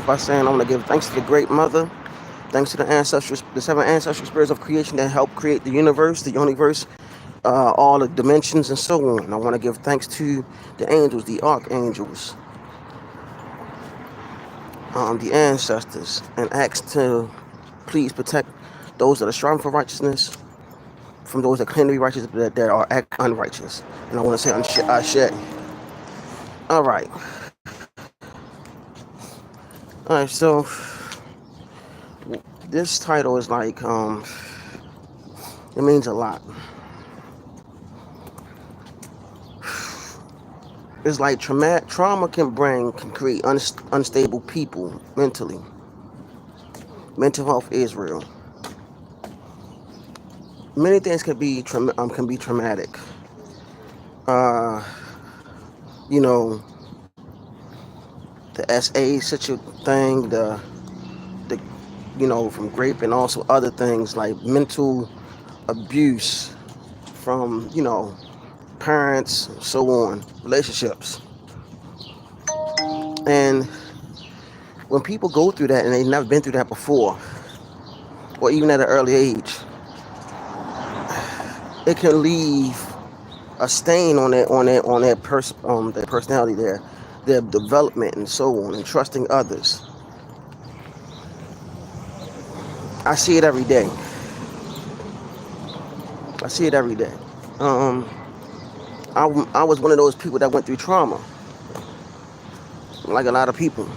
by saying I want to give thanks to the Great Mother, thanks to the seven ancestral spirits of creation that helped create the universe, all the dimensions, and so on. I want to give thanks to the angels, the archangels, the ancestors, and ask to please protect those that are striving for righteousness from those that claim to be righteous that are act unrighteous. And I want to say Ashe. All right. All right. So this title is like it means a lot. It's like trauma can create unstable people mentally. Mental health is real. Many things can be traumatic. Uh, you know, the SA thing, the from grape and also other things like mental abuse from parents, so on, relationships, and when people go through that and they've never been through that before, or even at an early age, it can leave a stain on their personality, their development, and so on, and trusting others. I see it every day. I see it every day. Um, I was one of those people that went through trauma, like a lot of people,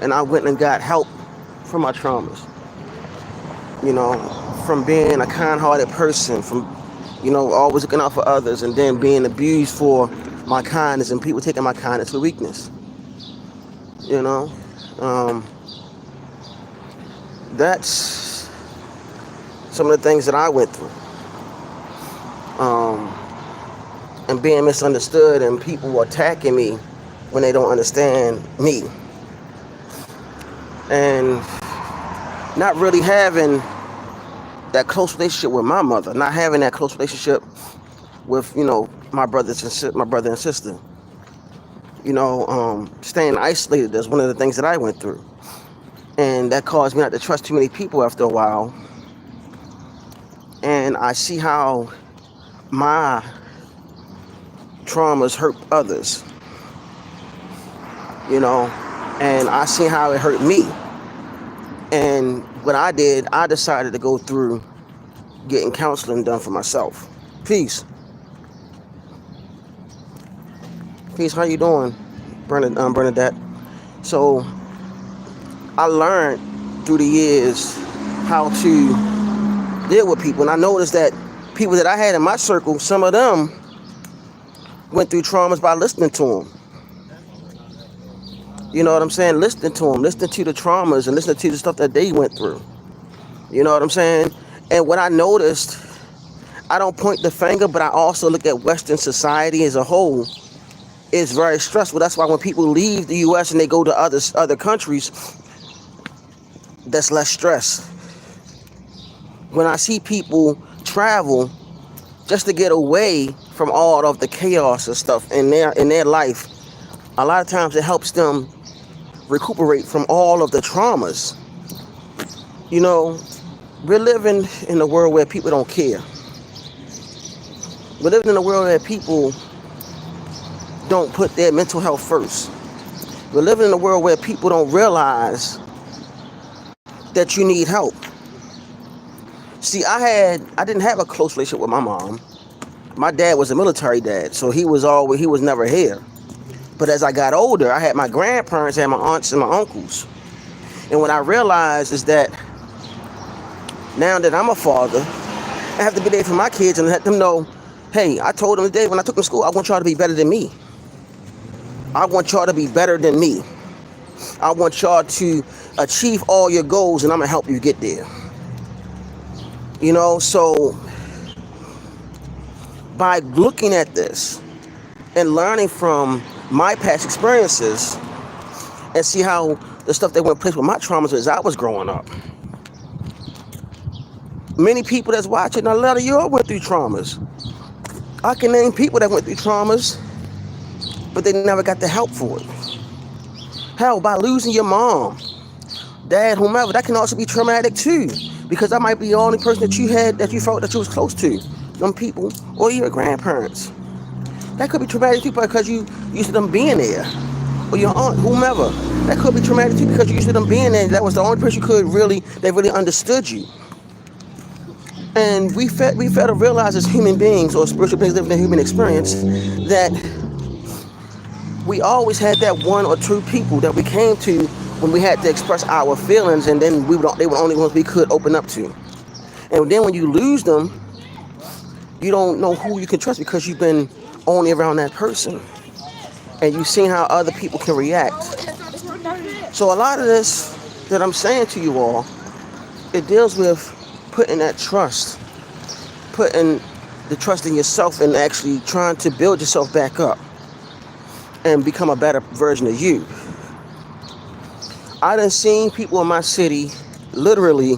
and I went and got help for my traumas. You know, from being a kind-hearted person, from always looking out for others, and then being abused for my kindness, and people taking my kindness for weakness. You know, um, that's some of the things that I went through, um, and being misunderstood, and people attacking me when they don't understand me, and not really having that close relationship with my mother, not having that close relationship with my brother and sister. Staying isolated is one of the things that I went through, and that caused me not to trust too many people after a while. And I see how my traumas hurt others, and I see how it hurt me. And what I did, I decided to go through getting counseling done for myself. Peace. Peace, how you doing, Bernadette? So I learned through the years how to deal with people. And I noticed that people that I had in my circle, some of them went through traumas by listening to them. You know what I'm saying? Listening to them, listening to the traumas and listening to the stuff that they went through. You know what I'm saying? And what I noticed, I don't point the finger, but I also look at Western society as a whole. It's very stressful. That's why when people leave the U.S. and they go to other countries, that's less stress. When I see people travel just to get away from all of the chaos and stuff in their life, a lot of times it helps them recuperate from all of the traumas. We're living in a world where people don't care. We're living in a world where people don't put their mental health first. We're living in a world where people don't realize that you need help. See, I didn't have a close relationship with my mom. My dad was a military dad, so he was never here. But as I got older, I had my grandparents, I had my aunts and my uncles. And what I realized is that now that I'm a father, I have to be there for my kids and let them know, hey, I told them today when I took them to school, I want y'all to be better than me. I want y'all to be better than me. I want y'all to achieve all your goals, and I'm going to help you get there. So by looking at this and learning from my past experiences and see how the stuff that went place with my traumas as I was growing up. Many people that's watching, a lot of y'all went through traumas. I can name people that went through traumas, but they never got the help for it. Hell, by losing your mom, dad, whomever, that can also be traumatic too. Because that might be the only person that you had that you felt that you was close to. Them people, or your grandparents. That could be traumatic too because you used to them being there. Or your aunt, whomever. That could be traumatic too because you used to them being there. That was the only person that really understood you. And we fail to realize as human beings or spiritual beings living a human experience that we always had that one or two people that we came to when we had to express our feelings, and then they were the only ones we could open up to. And then when you lose them, you don't know who you can trust because you've been only around that person. And you've seen how other people can react. So a lot of this that I'm saying to you all, it deals with putting that trust, putting the trust in yourself and actually trying to build yourself back up and become a better version of you. I done seen people in my city literally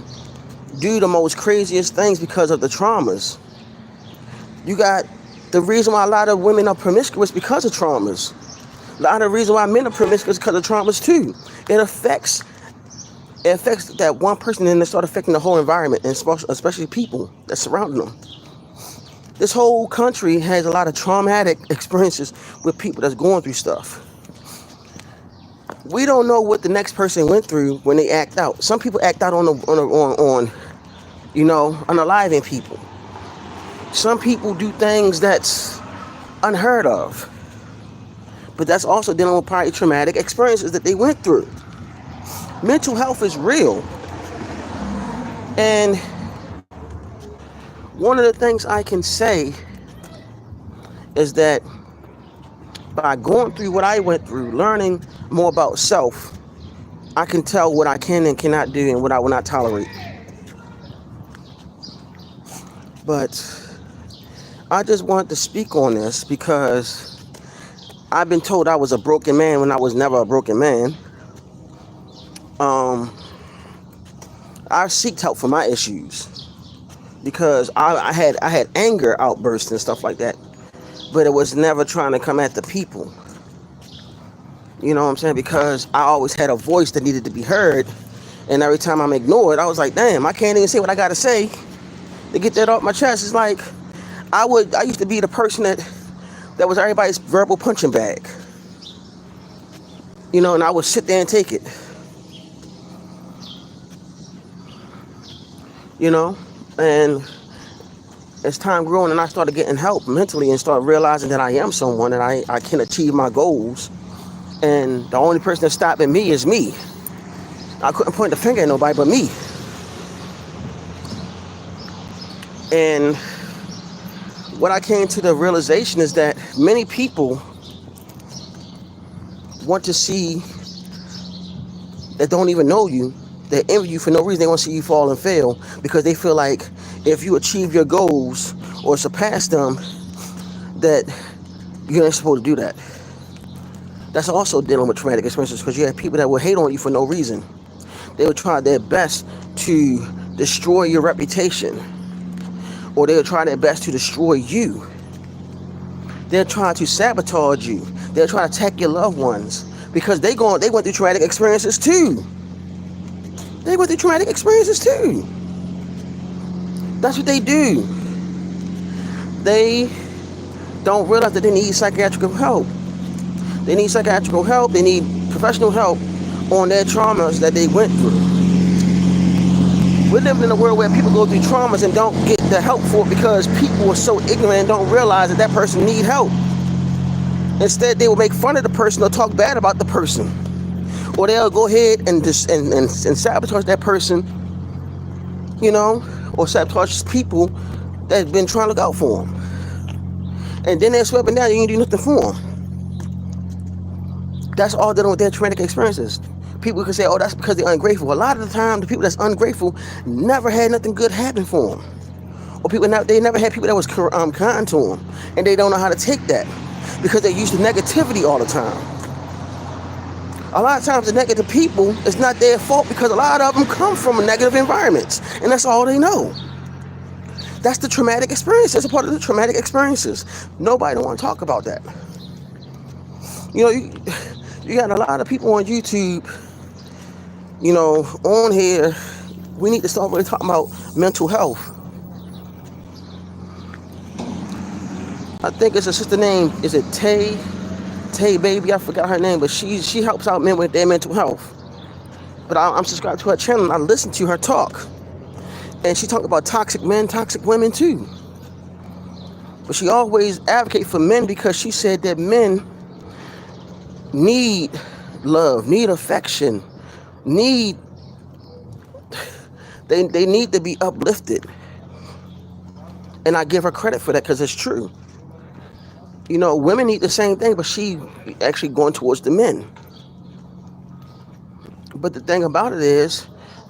do the most craziest things because of the traumas. You got the reason why a lot of women are promiscuous because of traumas. A lot of the reason why men are promiscuous because of traumas too. It affects that one person and it starts affecting the whole environment, and especially people that surround them. This whole country has a lot of traumatic experiences with people that's going through stuff. We don't know what the next person went through when they act out. Some people act out on unaliving people. Some people do things that's unheard of. But that's also dealing with probably traumatic experiences that they went through. Mental health is real. And one of the things I can say is that by going through what I went through, learning more about self, I can tell what I can and cannot do and what I will not tolerate. But I just wanted to speak on this because I've been told I was a broken man when I was never a broken man. I seeked help for my issues because I had anger outbursts and stuff like that, but it was never trying to come at the people. You know what I'm saying? Because I always had a voice that needed to be heard, and every time I'm ignored, I was like, damn, I can't even say what I gotta say to get that off my chest. It's like I used to be the person that was everybody's verbal punching bag. You know, and I would sit there and take it. You know, and as time grew on and I started getting help mentally and started realizing that I am someone and I can achieve my goals. And the only person that's stopping me is me. I couldn't point the finger at nobody but me. And what I came to the realization is that many people want to see that don't even know you. They envy you for no reason. They want to see you fall and fail because they feel like if you achieve your goals or surpass them, that you're not supposed to do that. That's also dealing with traumatic experiences because you have people that will hate on you for no reason. They will try their best to destroy your reputation, or they'll try their best to destroy you. They'll try to sabotage you. They'll try to attack your loved ones because they went through traumatic experiences too. They went through traumatic experiences too. That's what they do. They don't realize that they need psychiatric help. They need psychiatric help. They need professional help on their traumas that they went through. We're living in a world where people go through traumas and don't get the help for it because people are so ignorant and don't realize that person needs help. Instead, they will make fun of the person or talk bad about the person. Or they'll go ahead and sabotage that person, you know, or sabotage people that have been trying to look out for them. And then they're swept down, you ain't do nothing for them. That's all dealing with their traumatic experiences. People can say, oh, that's because they're ungrateful. A lot of the time, the people that's ungrateful never had nothing good happen for them. Or they never had people that was kind to them. And they don't know how to take that because they're used to negativity all the time. A lot of times the negative people, it's not their fault because a lot of them come from negative environments. And that's all they know. That's the traumatic experience. That's a part of the traumatic experiences. Nobody don't want to talk about that. You know, You got a lot of people on YouTube, on here. We need to start really talking about mental health. I think it's a sister named, is it Tay Baby? I forgot her name, but she helps out men with their mental health. But I'm subscribed to her channel and I listen to her talk. And she talked about toxic men, toxic women too. But she always advocates for men because she said that men need love, need affection, need they need to be uplifted. And I give her credit for that because it's true. Women need the same thing, but she actually going towards the men. But the thing about it is,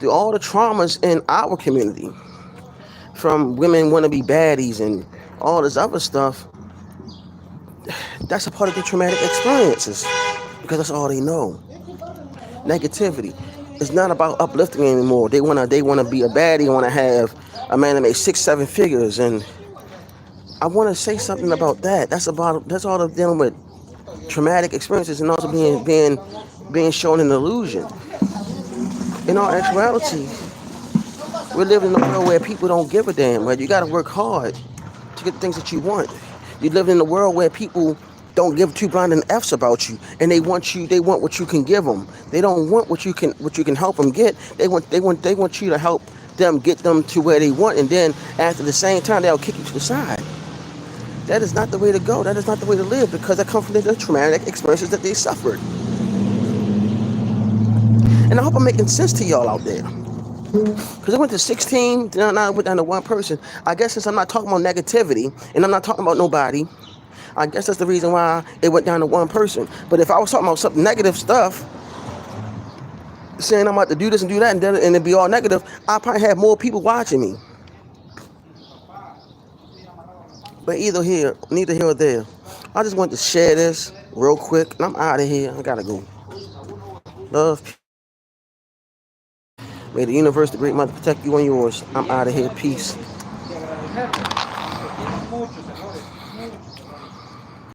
all the traumas in our community, from women want to be baddies and all this other stuff, that's a part of their traumatic experiences because that's all they know. Negativity. It's not about uplifting anymore. They wanna be a baddie. Want to have a man that makes 6-7 figures, and I want to say something about that. That's all they're dealing with, traumatic experiences, and also being shown an illusion. In all actuality, we're living in a world where people don't give a damn. Right? You got to work hard to get the things that you want. You live in a world where people don't give two blinding F's about you, and they want what you can give them. They don't want what you can help them get. They want you to help them get them to where they want, and then after the same time they'll kick you to the side. That is not the way to go. That is not the way to live, because that comes from the traumatic experiences that they suffered. And I hope I'm making sense to y'all out there. Because I went to 16, now I went down to one person. I guess since I'm not talking about negativity, and I'm not talking about nobody, I guess that's the reason why it went down to one person. But if I was talking about some negative stuff, saying I'm about to do this and do that, and it'd be all negative, I'd probably have more people watching me. But neither here or there. I just want to share this real quick, and I'm out of here. I gotta go. Love. May the universe, the great mother, protect you and yours. I'm out of here. Peace.